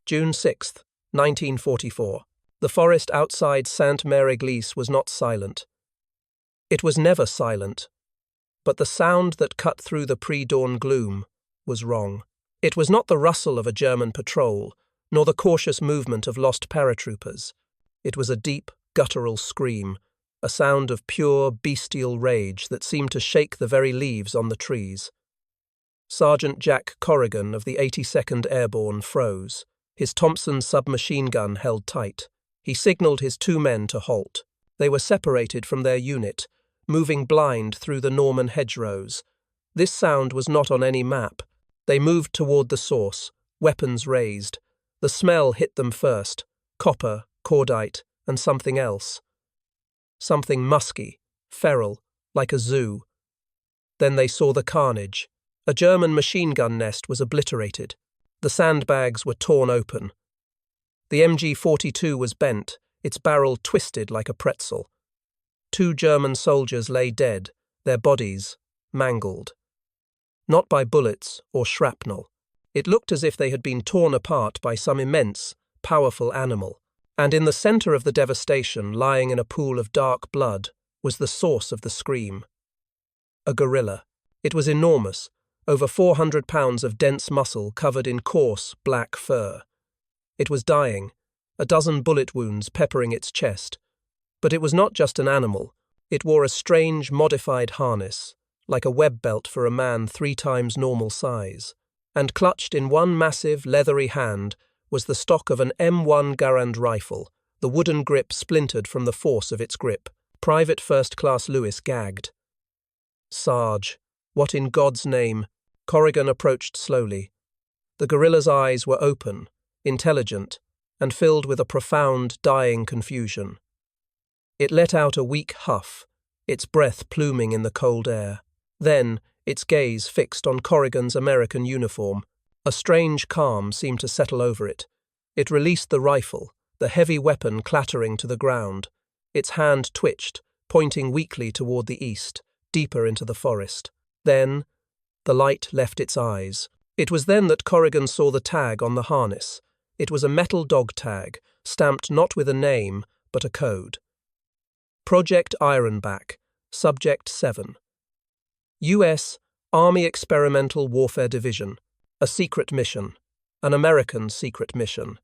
June 6, 1944. The forest outside Sainte-Mère-Église was not silent. It was never silent, but the sound that cut through the pre-dawn gloom was wrong. It was not the rustle of a German patrol, nor the cautious movement of lost paratroopers. It was a deep, guttural scream, a sound of pure, bestial rage that seemed to shake the very leaves on the trees. Sergeant Jack Corrigan of the 82nd Airborne froze. His Thompson submachine gun held tight. He signaled his 2 men to halt. They were separated from their unit, moving blind through the Norman hedgerows. This sound was not on any map. They moved toward the source, weapons raised. The smell hit them first: copper, cordite, and something else. Something musky, feral, like a zoo. Then they saw the carnage. A German machine gun nest was obliterated. The sandbags were torn open. The MG-42 was bent, its barrel twisted like a pretzel. 2 German soldiers lay dead, their bodies mangled. Not by bullets or shrapnel. It looked as if they had been torn apart by some immense, powerful animal. And in the center of the devastation, lying in a pool of dark blood, was the source of the scream. A gorilla. It was enormous, over 400 pounds of dense muscle covered in coarse, black fur. It was dying, a dozen bullet wounds peppering its chest. But it was not just an animal. It wore a strange, modified harness, like a web belt for a man 3 times normal size. And clutched in one massive, leathery hand was the stock of an M1 Garand rifle, the wooden grip splintered from the force of its grip. Private First Class Lewis gagged. "Sarge, what in God's name?" Corrigan approached slowly. The gorilla's eyes were open, intelligent, and filled with a profound, dying confusion. It let out a weak huff, its breath pluming in the cold air. Then, its gaze fixed on Corrigan's American uniform. A strange calm seemed to settle over it. It released the rifle, the heavy weapon clattering to the ground. Its hand twitched, pointing weakly toward the east, deeper into the forest. Then, the light left its eyes. It was then that Corrigan saw the tag on the harness. It was a metal dog tag, stamped not with a name, but a code. Project Ironback, Subject 7. U.S. Army Experimental Warfare Division. A secret mission. An American secret mission.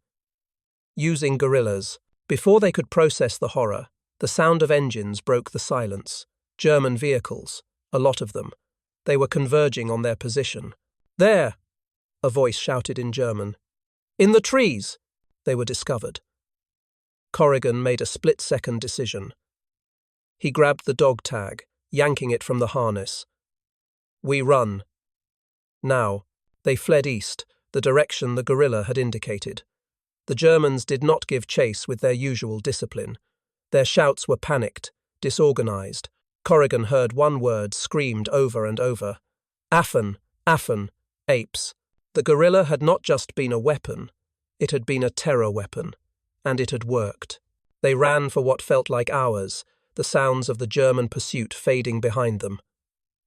Using guerrillas. Before they could process the horror, the sound of engines broke the silence. German vehicles, a lot of them. They were converging on their position. "There!" a voice shouted in German. "In the trees!" They were discovered. Corrigan made a split-second decision. He grabbed the dog tag, yanking it from the harness. "We run." Now, they fled east, the direction the guerrilla had indicated. The Germans did not give chase with their usual discipline. Their shouts were panicked, disorganized. Corrigan heard one word screamed over and over. Affen, Affen, apes. The guerrilla had not just been a weapon, it had been a terror weapon, and it had worked. They ran for what felt like hours, the sounds of the German pursuit fading behind them.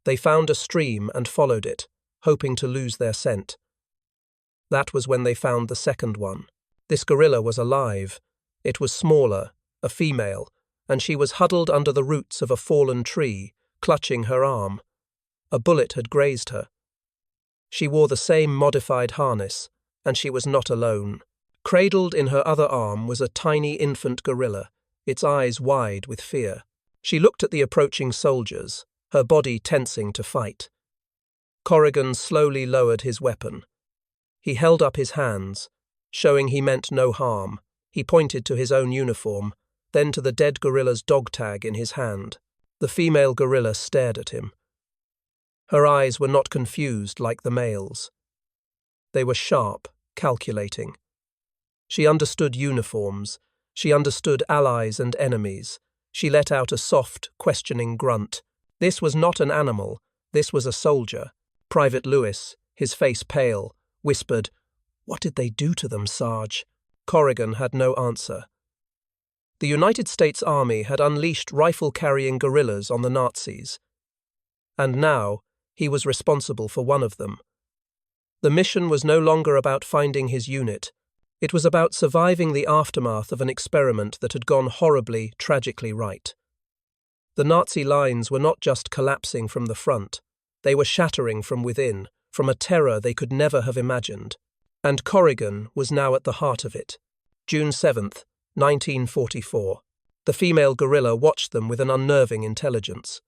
They found a stream and followed it, hoping to lose their scent. That was when they found the second one. This gorilla was alive. It was smaller, a female, and she was huddled under the roots of a fallen tree, clutching her arm. A bullet had grazed her. She wore the same modified harness, and she was not alone. Cradled in her other arm was a tiny infant gorilla, its eyes wide with fear. She looked at the approaching soldiers, her body tensing to fight. Corrigan slowly lowered his weapon. He held up his hands, showing he meant no harm. He pointed to his own uniform, then to the dead gorilla's dog tag in his hand. The female gorilla stared at him. Her eyes were not confused like the male's. They were sharp, calculating. She understood uniforms. She understood allies and enemies. She let out a soft, questioning grunt. This was not an animal. This was a soldier. Private Lewis, his face pale, whispered, "What did they do to them, Sarge?" Corrigan had no answer. The United States Army had unleashed rifle-carrying guerrillas on the Nazis. And now, he was responsible for one of them. The mission was no longer about finding his unit. It was about surviving the aftermath of an experiment that had gone horribly, tragically right. The Nazi lines were not just collapsing from the front, they were shattering from within, from a terror they could never have imagined. And Corrigan was now at the heart of it. June 7th, 1944. The female guerrilla watched them with an unnerving intelligence.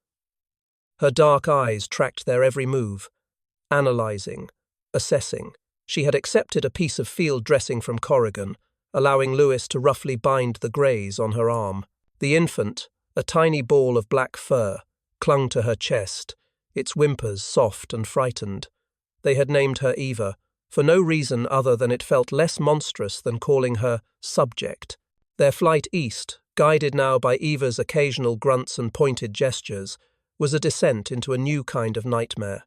Her dark eyes tracked their every move, analyzing, assessing. She had accepted a piece of field dressing from Corrigan, allowing Lewis to roughly bind the graze on her arm. The infant, a tiny ball of black fur, clung to her chest, its whimpers soft and frightened. They had named her Eva, for no reason other than it felt less monstrous than calling her subject. Their flight east, guided now by Eva's occasional grunts and pointed gestures, was a descent into a new kind of nightmare.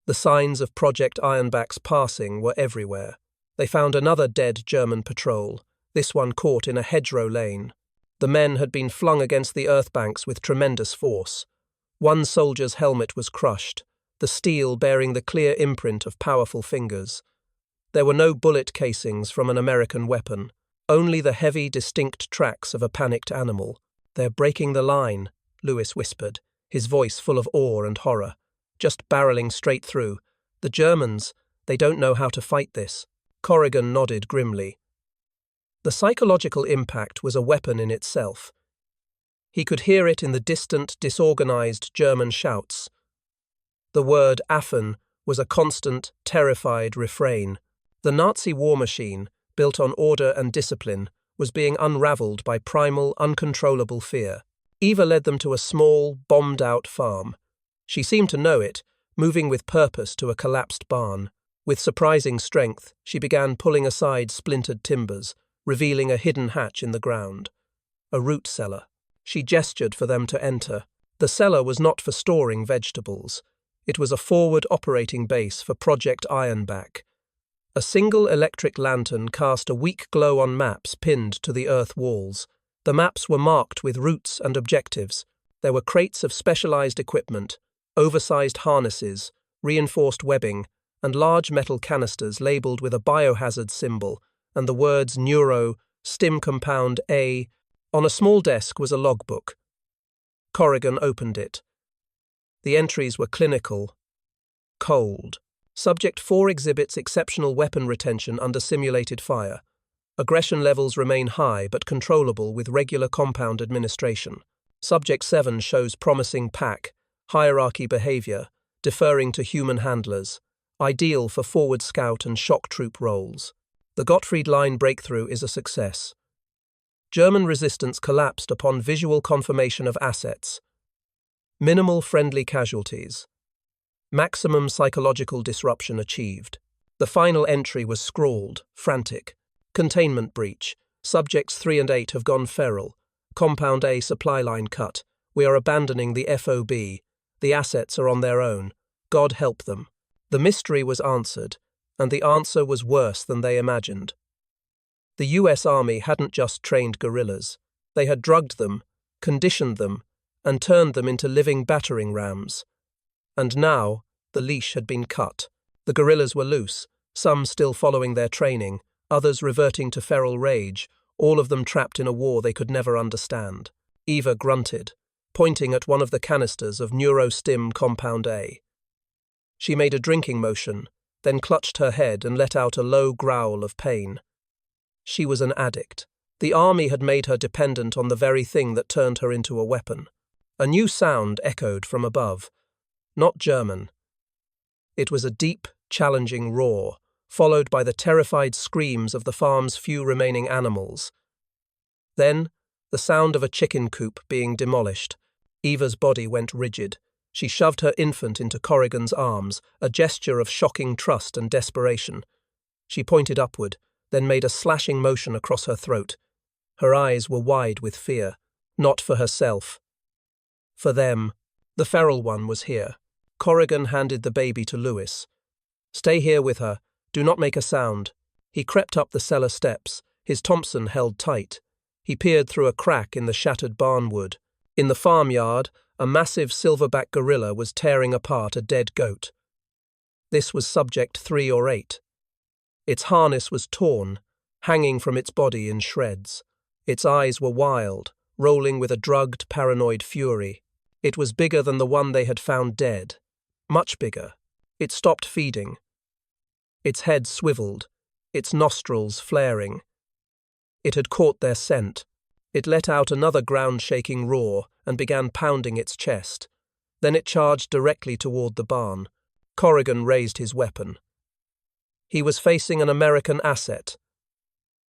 The signs of Project Ironback's passing were everywhere. They found another dead German patrol, this one caught in a hedgerow lane. The men had been flung against the earthbanks with tremendous force. One soldier's helmet was crushed, the steel bearing the clear imprint of powerful fingers. There were no bullet casings from an American weapon, only the heavy, distinct tracks of a panicked animal. "They're breaking the line," Lewis whispered, his voice full of awe and horror. "Just barreling straight through. The Germans, they don't know how to fight this." Corrigan nodded grimly. The psychological impact was a weapon in itself. He could hear it in the distant, disorganized German shouts. The word Affen was a constant, terrified refrain. The Nazi war machine, built on order and discipline, was being unraveled by primal, uncontrollable fear. Eva led them to a small, bombed-out farm. She seemed to know it, moving with purpose to a collapsed barn. With surprising strength, she began pulling aside splintered timbers, revealing a hidden hatch in the ground. A root cellar. She gestured for them to enter. The cellar was not for storing vegetables. It was a forward operating base for Project Ironback. A single electric lantern cast a weak glow on maps pinned to the earth walls. The maps were marked with routes and objectives. There were crates of specialized equipment, oversized harnesses, reinforced webbing, and large metal canisters labeled with a biohazard symbol and the words Neuro, Stim Compound A. On a small desk was a logbook. Corrigan opened it. The entries were clinical. Cold. Subject 4 exhibits exceptional weapon retention under simulated fire. Aggression levels remain high but controllable with regular compound administration. Subject 7 shows promising pack, hierarchy behavior, deferring to human handlers, ideal for forward scout and shock troop roles. The Gottfried Line breakthrough is a success. German resistance collapsed upon visual confirmation of assets. Minimal friendly casualties. Maximum psychological disruption achieved. The final entry was scrawled, frantic. Containment breach. Subjects 3 and 8 have gone feral. Compound A supply line cut. We are abandoning the FOB. The assets are on their own. God help them. The mystery was answered, and the answer was worse than they imagined. The US Army hadn't just trained guerrillas. They had drugged them, conditioned them, and turned them into living battering rams. And now, the leash had been cut. The guerrillas were loose, some still following their training, others reverting to feral rage, all of them trapped in a war they could never understand. Eva grunted, pointing at one of the canisters of Neurostim Compound A. She made a drinking motion, then clutched her head and let out a low growl of pain. She was an addict. The army had made her dependent on the very thing that turned her into a weapon. A new sound echoed from above. Not German. It was a deep, challenging roar, followed by the terrified screams of the farm's few remaining animals. Then, the sound of a chicken coop being demolished. Eva's body went rigid. She shoved her infant into Corrigan's arms, a gesture of shocking trust and desperation. She pointed upward, then made a slashing motion across her throat. Her eyes were wide with fear, not for herself. For them. The feral one was here. Corrigan handed the baby to Lewis. "Stay here with her. Do not make a sound." He crept up the cellar steps, his Thompson held tight. He peered through a crack in the shattered barnwood. In the farmyard, a massive silverback gorilla was tearing apart a dead goat. This was subject 3 or 8. Its harness was torn, hanging from its body in shreds. Its eyes were wild, rolling with a drugged, paranoid fury. It was bigger than the one they had found dead. Much bigger. It stopped feeding. Its head swiveled, its nostrils flaring. It had caught their scent. It let out another ground-shaking roar and began pounding its chest. Then it charged directly toward the barn. Corrigan raised his weapon. He was facing an American asset,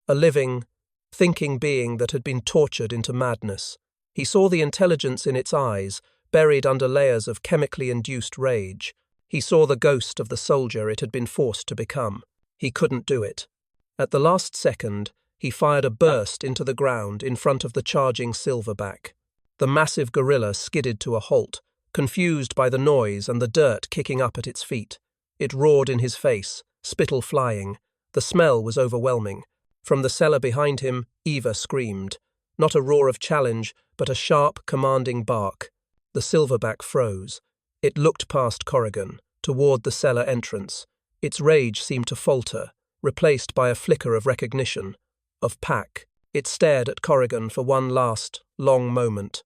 a living, thinking being that had been tortured into madness. He saw the intelligence in its eyes, buried under layers of chemically induced rage. He saw the ghost of the soldier it had been forced to become. He couldn't do it. At the last second, he fired a burst into the ground in front of the charging silverback. The massive gorilla skidded to a halt, confused by the noise and the dirt kicking up at its feet. It roared in his face, spittle flying. The smell was overwhelming. From the cellar behind him, Eva screamed. Not a roar of challenge, but a sharp, commanding bark. The silverback froze. It looked past Corrigan, toward the cellar entrance. Its rage seemed to falter, replaced by a flicker of recognition, of pack. It stared at Corrigan for one last, long moment.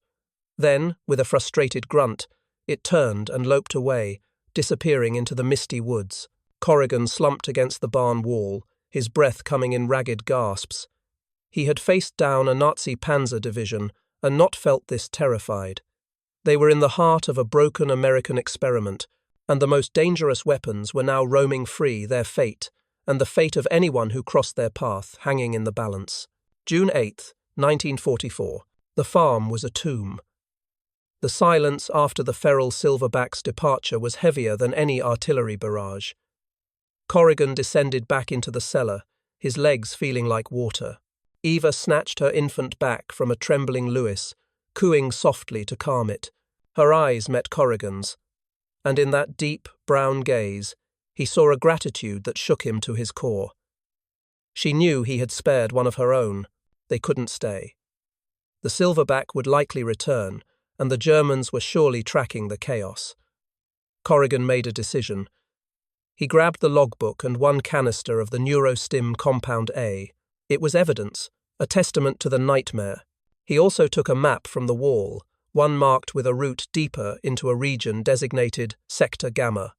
Then, with a frustrated grunt, it turned and loped away, disappearing into the misty woods. Corrigan slumped against the barn wall, his breath coming in ragged gasps. He had faced down a Nazi panzer division and not felt this terrified. They were in the heart of a broken American experiment, and the most dangerous weapons were now roaming free, their fate, and the fate of anyone who crossed their path, hanging in the balance. June 8, 1944. The farm was a tomb. The silence after the feral silverback's departure was heavier than any artillery barrage. Corrigan descended back into the cellar, his legs feeling like water. Eva snatched her infant back from a trembling Lewis, cooing softly to calm it. Her eyes met Corrigan's, and in that deep, brown gaze, he saw a gratitude that shook him to his core. She knew he had spared one of her own. They couldn't stay. The silverback would likely return, and the Germans were surely tracking the chaos. Corrigan made a decision. He grabbed the logbook and one canister of the Neurostim Compound A. It was evidence, a testament to the nightmare. He also took a map from the wall, one marked with a route deeper into a region designated Sector Gamma.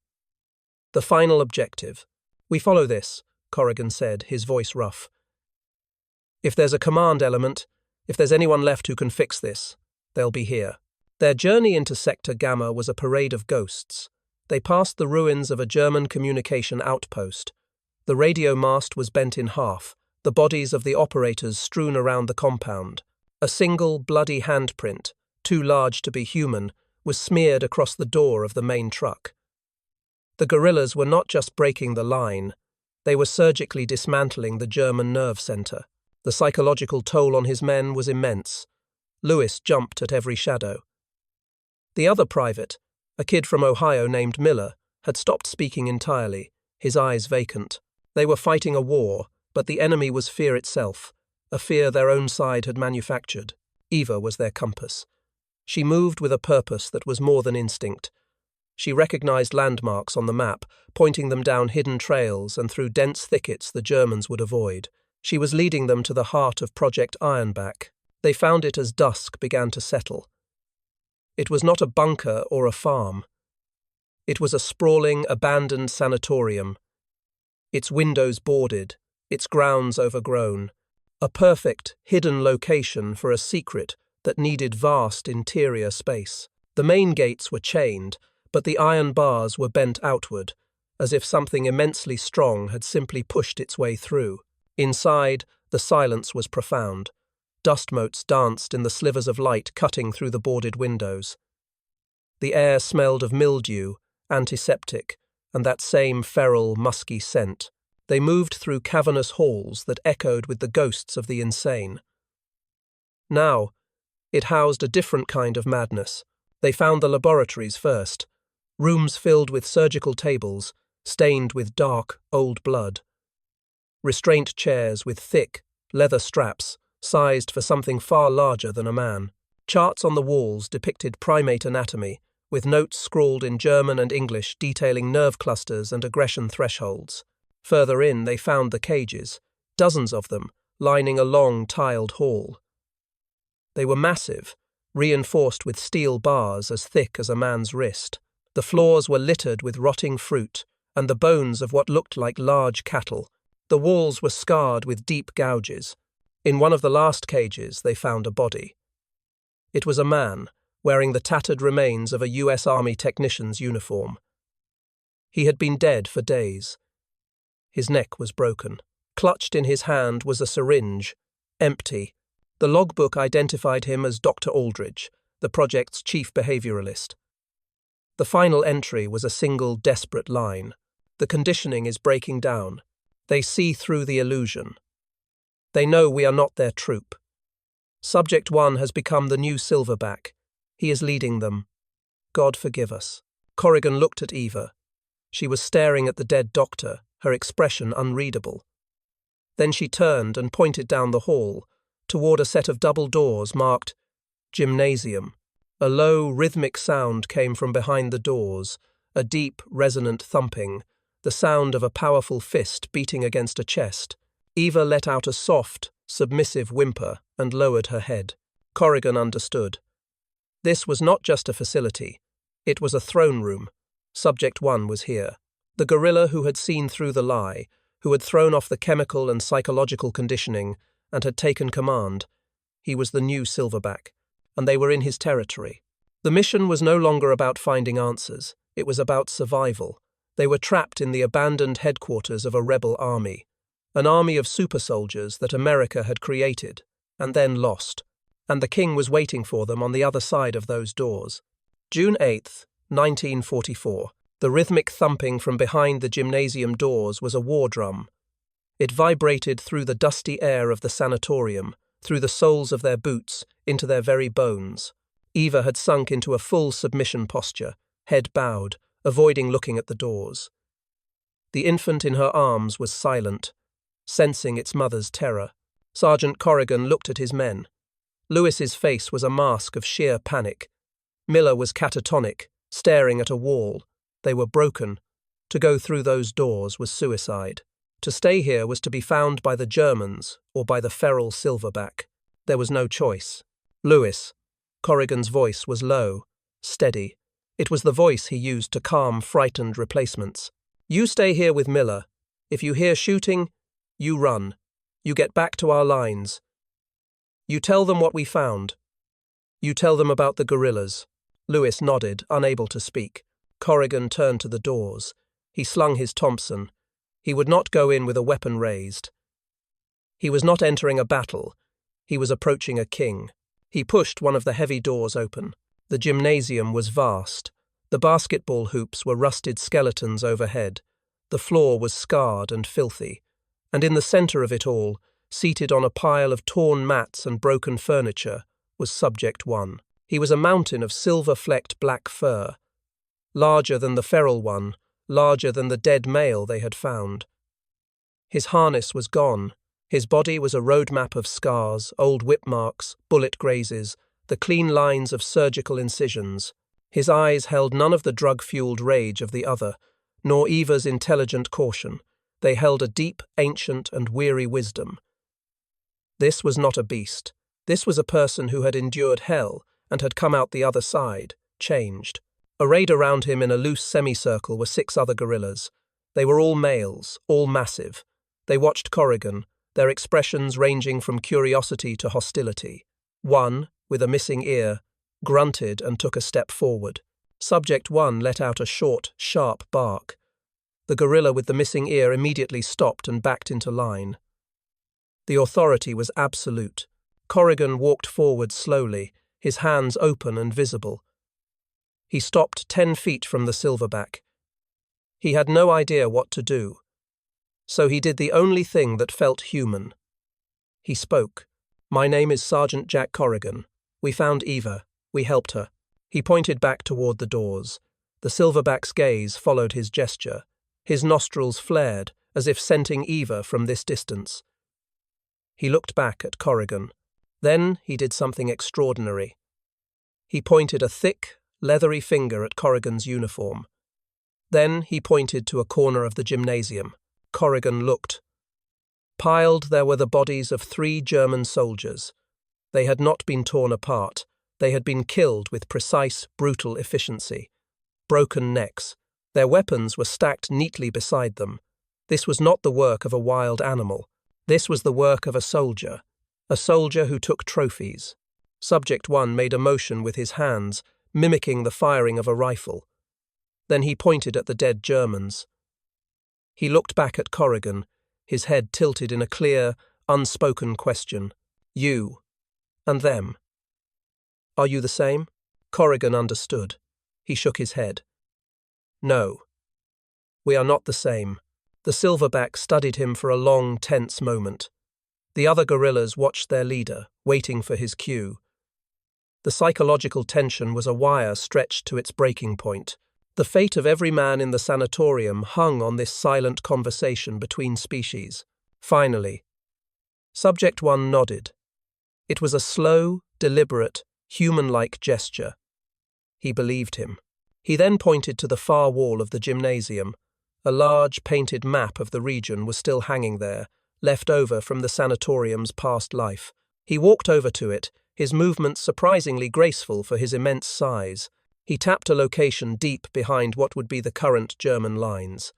The final objective. "We follow this," Corrigan said, his voice rough. "If there's a command element, if there's anyone left who can fix this, they'll be here." Their journey into Sector Gamma was a parade of ghosts. They passed the ruins of a German communication outpost. The radio mast was bent in half, the bodies of the operators strewn around the compound. A single, bloody handprint, too large to be human, was smeared across the door of the main truck. The guerrillas were not just breaking the line, they were surgically dismantling the German nerve center. The psychological toll on his men was immense. Lewis jumped at every shadow. The other private, a kid from Ohio named Miller, had stopped speaking entirely, his eyes vacant. They were fighting a war, but the enemy was fear itself, a fear their own side had manufactured. Eva was their compass. She moved with a purpose that was more than instinct. She recognized landmarks on the map, pointing them down hidden trails and through dense thickets the Germans would avoid. She was leading them to the heart of Project Ironback. They found it as dusk began to settle. It was not a bunker or a farm. It was a sprawling, abandoned sanatorium, its windows boarded, its grounds overgrown, a perfect, hidden location for a secret that needed vast interior space. The main gates were chained, but the iron bars were bent outward, as if something immensely strong had simply pushed its way through. Inside, the silence was profound. Dust motes danced in the slivers of light cutting through the boarded windows. The air smelled of mildew, antiseptic, and that same feral, musky scent. They moved through cavernous halls that echoed with the ghosts of the insane. Now, it housed a different kind of madness. They found the laboratories first, rooms filled with surgical tables, stained with dark, old blood. Restraint chairs with thick, leather straps, sized for something far larger than a man. Charts on the walls depicted primate anatomy, with notes scrawled in German and English detailing nerve clusters and aggression thresholds. Further in, they found the cages, dozens of them, lining a long, tiled hall. They were massive, reinforced with steel bars as thick as a man's wrist. The floors were littered with rotting fruit and the bones of what looked like large cattle. The walls were scarred with deep gouges. In one of the last cages, they found a body. It was a man, wearing the tattered remains of a U.S. Army technician's uniform. He had been dead for days. His neck was broken. Clutched in his hand was a syringe, empty. The logbook identified him as Dr. Aldridge, the project's chief behavioralist. The final entry was a single desperate line. The conditioning is breaking down. They see through the illusion. They know we are not their troop. Subject 1 has become the new silverback. He is leading them. God forgive us. Corrigan looked at Eva. She was staring at the dead doctor, her expression unreadable. Then she turned and pointed down the hall, toward a set of double doors marked Gymnasium. A low, rhythmic sound came from behind the doors, a deep, resonant thumping, the sound of a powerful fist beating against a chest. Eva let out a soft, submissive whimper and lowered her head. Corrigan understood. This was not just a facility. It was a throne room. Subject 1 was here. The gorilla who had seen through the lie, who had thrown off the chemical and psychological conditioning and had taken command. He was the new silverback, and they were in his territory. The mission was no longer about finding answers. It was about survival. They were trapped in the abandoned headquarters of a rebel army, an army of super soldiers that America had created and then lost, and the king was waiting for them on the other side of those doors. June 8th, 1944. The rhythmic thumping from behind the gymnasium doors was a war drum. It vibrated through the dusty air of the sanatorium, through the soles of their boots, into their very bones. Eva had sunk into a full submission posture, head bowed, avoiding looking at the doors. The infant in her arms was silent, sensing its mother's terror. Sergeant Corrigan looked at his men. Lewis's face was a mask of sheer panic. Miller was catatonic, staring at a wall. They were broken. To go through those doors was suicide. To stay here was to be found by the Germans or by the feral silverback. There was no choice. Lewis. Corrigan's voice was low, steady. It was the voice he used to calm frightened replacements. You stay here with Miller. If you hear shooting, you run. You get back to our lines. You tell them what we found. You tell them about the guerrillas. Lewis nodded, unable to speak. Corrigan turned to the doors. He slung his Thompson. He would not go in with a weapon raised. He was not entering a battle. He was approaching a king. He pushed one of the heavy doors open. The gymnasium was vast. The basketball hoops were rusted skeletons overhead. The floor was scarred and filthy. And in the center of it all, seated on a pile of torn mats and broken furniture, was Subject 1. He was a mountain of silver-flecked black fur, larger than the feral one, larger than the dead male they had found. His harness was gone. His body was a roadmap of scars, old whip marks, bullet grazes, the clean lines of surgical incisions. His eyes held none of the drug-fueled rage of the other, nor Eva's intelligent caution. They held a deep, ancient, and weary wisdom. This was not a beast. This was a person who had endured hell and had come out the other side, changed. Arrayed around him in a loose semicircle were 6 other gorillas. They were all males, all massive. They watched Corrigan, their expressions ranging from curiosity to hostility. One, with a missing ear, grunted and took a step forward. Subject 1 let out a short, sharp bark. The gorilla with the missing ear immediately stopped and backed into line. The authority was absolute. Corrigan walked forward slowly, his hands open and visible. He stopped 10 feet from the silverback. He had no idea what to do. So he did the only thing that felt human. He spoke. My name is Sergeant Jack Corrigan. We found Eva. We helped her. He pointed back toward the doors. The silverback's gaze followed his gesture. His nostrils flared, as if scenting Eva from this distance. He looked back at Corrigan. Then he did something extraordinary. He pointed a thick, leathery finger at Corrigan's uniform. Then he pointed to a corner of the gymnasium. Corrigan looked. Piled there were the bodies of 3 German soldiers. They had not been torn apart. They had been killed with precise, brutal efficiency. Broken necks. Their weapons were stacked neatly beside them. This was not the work of a wild animal. This was the work of a soldier who took trophies. Subject 1 made a motion with his hands, mimicking the firing of a rifle. Then he pointed at the dead Germans. He looked back at Corrigan, his head tilted in a clear, unspoken question. You. And them. Are you the same? Corrigan understood. He shook his head. No. We are not the same. The silverback studied him for a long, tense moment. The other guerrillas watched their leader, waiting for his cue. The psychological tension was a wire stretched to its breaking point. The fate of every man in the sanatorium hung on this silent conversation between species. Finally, Subject 1 nodded. It was a slow, deliberate, human-like gesture. He believed him. He then pointed to the far wall of the gymnasium. A large, painted map of the region was still hanging there, left over from the sanatorium's past life. He walked over to it, his movements surprisingly graceful for his immense size. He tapped a location deep behind what would be the current German lines.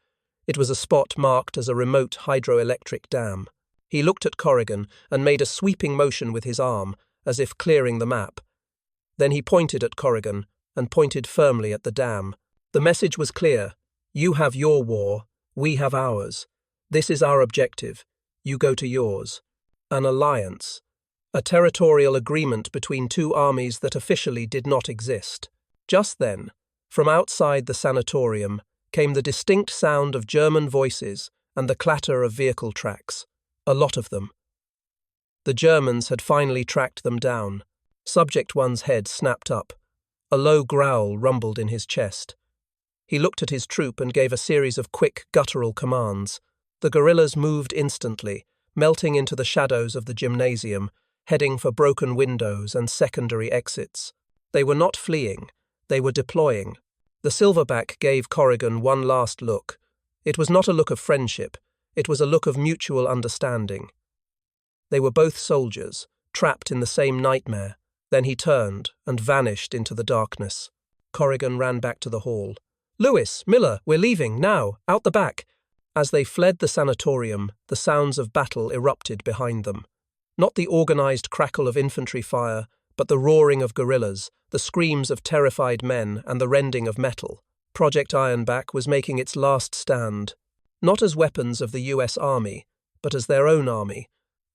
It was a spot marked as a remote hydroelectric dam. He looked at Corrigan and made a sweeping motion with his arm, as if clearing the map. Then he pointed at Corrigan and pointed firmly at the dam. The message was clear. You have your war, we have ours. This is our objective. You go to yours. An alliance. A territorial agreement between 2 armies that officially did not exist. Just then, from outside the sanatorium, came the distinct sound of German voices and the clatter of vehicle tracks. A lot of them. The Germans had finally tracked them down. Subject 1's head snapped up. A low growl rumbled in his chest. He looked at his troop and gave a series of quick, guttural commands. The guerrillas moved instantly, melting into the shadows of the gymnasium, heading for broken windows and secondary exits. They were not fleeing. They were deploying. The silverback gave Corrigan one last look. It was not a look of friendship. It was a look of mutual understanding. They were both soldiers, trapped in the same nightmare. Then he turned and vanished into the darkness. Corrigan ran back to the hall. Lewis, Miller, we're leaving, now, out the back. As they fled the sanatorium, the sounds of battle erupted behind them. Not the organized crackle of infantry fire, but the roaring of guerrillas, the screams of terrified men, and the rending of metal. Project Ironback was making its last stand, not as weapons of the US Army, but as their own army,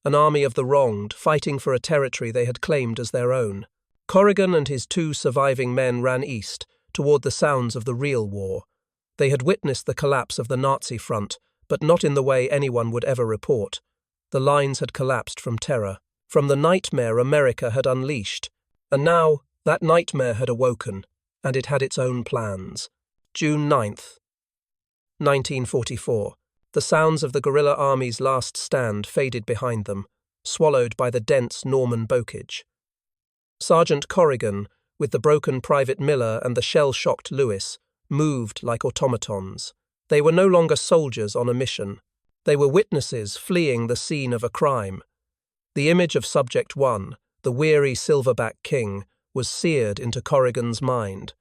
an army of the wronged, fighting for a territory they had claimed as their own. Corrigan and his 2 surviving men ran east, toward the sounds of the real war. They had witnessed the collapse of the Nazi front, but not in the way anyone would ever report. The lines had collapsed from terror, from the nightmare America had unleashed, and now that nightmare had awoken, and it had its own plans. June 9th, 1944. The sounds of the guerrilla army's last stand faded behind them, swallowed by the dense Norman bocage. Sergeant Corrigan, with the broken Private Miller and the shell-shocked Lewis, moved like automatons. They were no longer soldiers on a mission. They were witnesses fleeing the scene of a crime. The image of Subject 1, the weary silverback king, was seared into Corrigan's mind.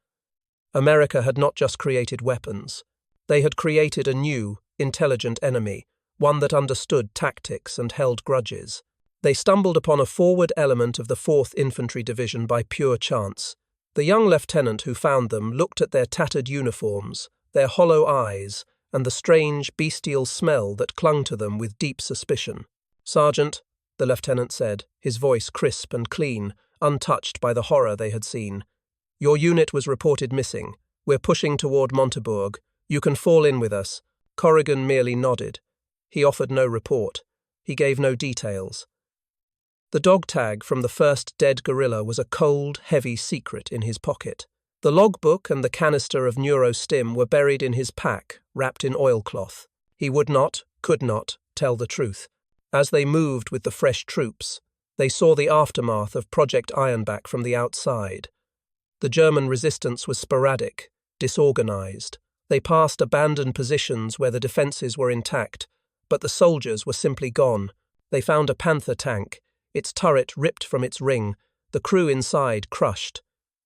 America had not just created weapons. They had created a new, intelligent enemy, one that understood tactics and held grudges. They stumbled upon a forward element of the 4th Infantry Division by pure chance. The young lieutenant who found them looked at their tattered uniforms, their hollow eyes, and the strange, bestial smell that clung to them with deep suspicion. "Sergeant," the lieutenant said, his voice crisp and clean, untouched by the horror they had seen. "Your unit was reported missing. We're pushing toward Montebourg. You can fall in with us." Corrigan merely nodded. He offered no report. He gave no details. The dog tag from the first dead guerrilla was a cold, heavy secret in his pocket. The logbook and the canister of neurostim were buried in his pack, wrapped in oilcloth. He would not, could not, tell the truth. As they moved with the fresh troops, they saw the aftermath of Project Ironback from the outside. The German resistance was sporadic, disorganized. They passed abandoned positions where the defenses were intact, but the soldiers were simply gone. They found a Panther tank, its turret ripped from its ring, the crew inside crushed.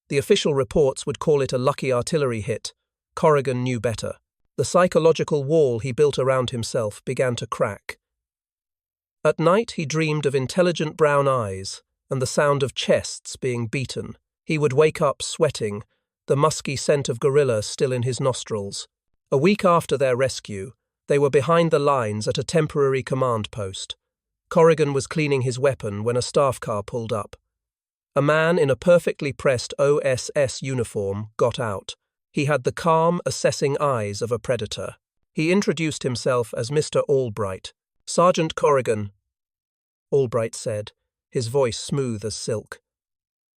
The official reports would call it a lucky artillery hit. Corrigan knew better. The psychological wall he built around himself began to crack. At night he dreamed of intelligent brown eyes and the sound of chests being beaten. He would wake up sweating, the musky scent of gorilla still in his nostrils. A week after their rescue, they were behind the lines at a temporary command post. Corrigan was cleaning his weapon when a staff car pulled up. A man in a perfectly pressed OSS uniform got out. He had the calm, assessing eyes of a predator. He introduced himself as Mr. Albright. "Sergeant Corrigan," Albright said, his voice smooth as silk.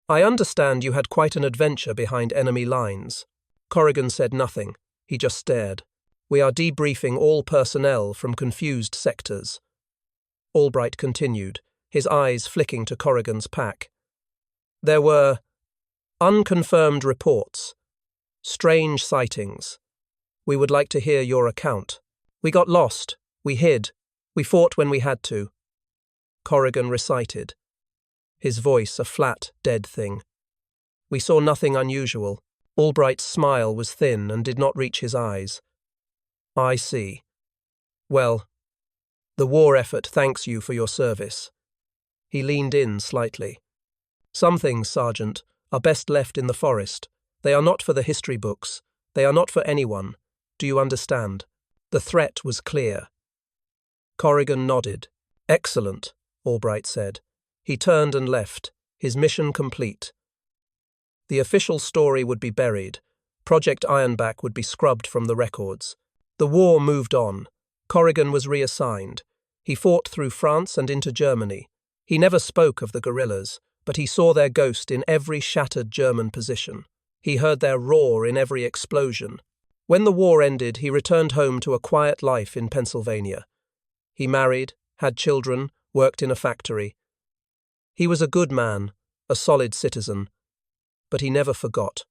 "I understand you had quite an adventure behind enemy lines." Corrigan said nothing. He just stared. "We are debriefing all personnel from confused sectors." Albright continued, his eyes flicking to Corrigan's pack. "There were unconfirmed reports, strange sightings. We would like to hear your account. We got lost, we hid, we fought when we had to." Corrigan recited, his voice a flat, dead thing. "We saw nothing unusual." Albright's smile was thin and did not reach his eyes. "I see. Well, the war effort thanks you for your service." He leaned in slightly. "Some things, Sergeant, are best left in the forest. They are not for the history books. They are not for anyone. Do you understand?" The threat was clear. Corrigan nodded. "Excellent," Albright said. He turned and left, his mission complete. The official story would be buried. Project Ironback would be scrubbed from the records. The war moved on. Corrigan was reassigned. He fought through France and into Germany. He never spoke of the guerrillas, but he saw their ghost in every shattered German position. He heard their roar in every explosion. When the war ended, he returned home to a quiet life in Pennsylvania. He married, had children, worked in a factory. He was a good man, a solid citizen, but he never forgot.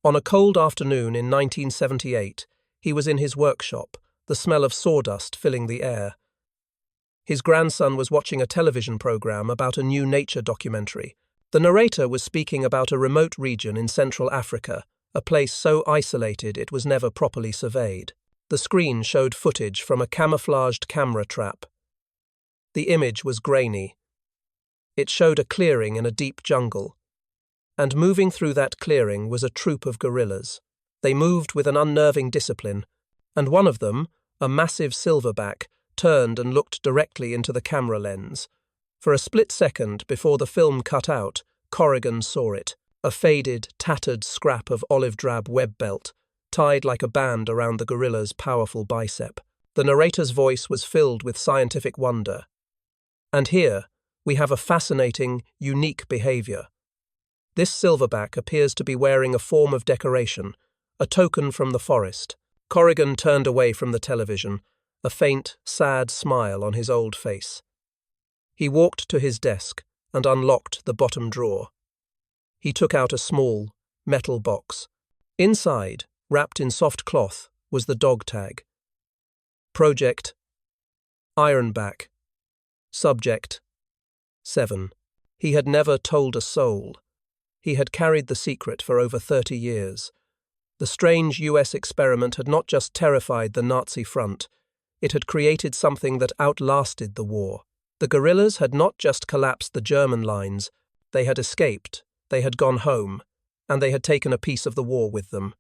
On a cold afternoon in 1978, he was in his workshop, the smell of sawdust filling the air. His grandson was watching a television program about a new nature documentary. The narrator was speaking about a remote region in Central Africa, a place so isolated it was never properly surveyed. The screen showed footage from a camouflaged camera trap. The image was grainy. It showed a clearing in a deep jungle. And moving through that clearing was a troop of gorillas. They moved with an unnerving discipline, and one of them, a massive silverback, turned and looked directly into the camera lens. For a split second before the film cut out, Corrigan saw it, a faded, tattered scrap of olive-drab web belt, tied like a band around the gorilla's powerful bicep. The narrator's voice was filled with scientific wonder. "And here, we have a fascinating, unique behavior. This silverback appears to be wearing a form of decoration, a token from the forest." Corrigan turned away from the television, a faint, sad smile on his old face. He walked to his desk and unlocked the bottom drawer. He took out a small, metal box. Inside, wrapped in soft cloth, was the dog tag. Project Ironback. Subject 7. He had never told a soul. He had carried the secret for over 30 years. The strange US experiment had not just terrified the Nazi front, it had created something that outlasted the war. The guerrillas had not just collapsed the German lines, they had escaped, they had gone home, and they had taken a piece of the war with them.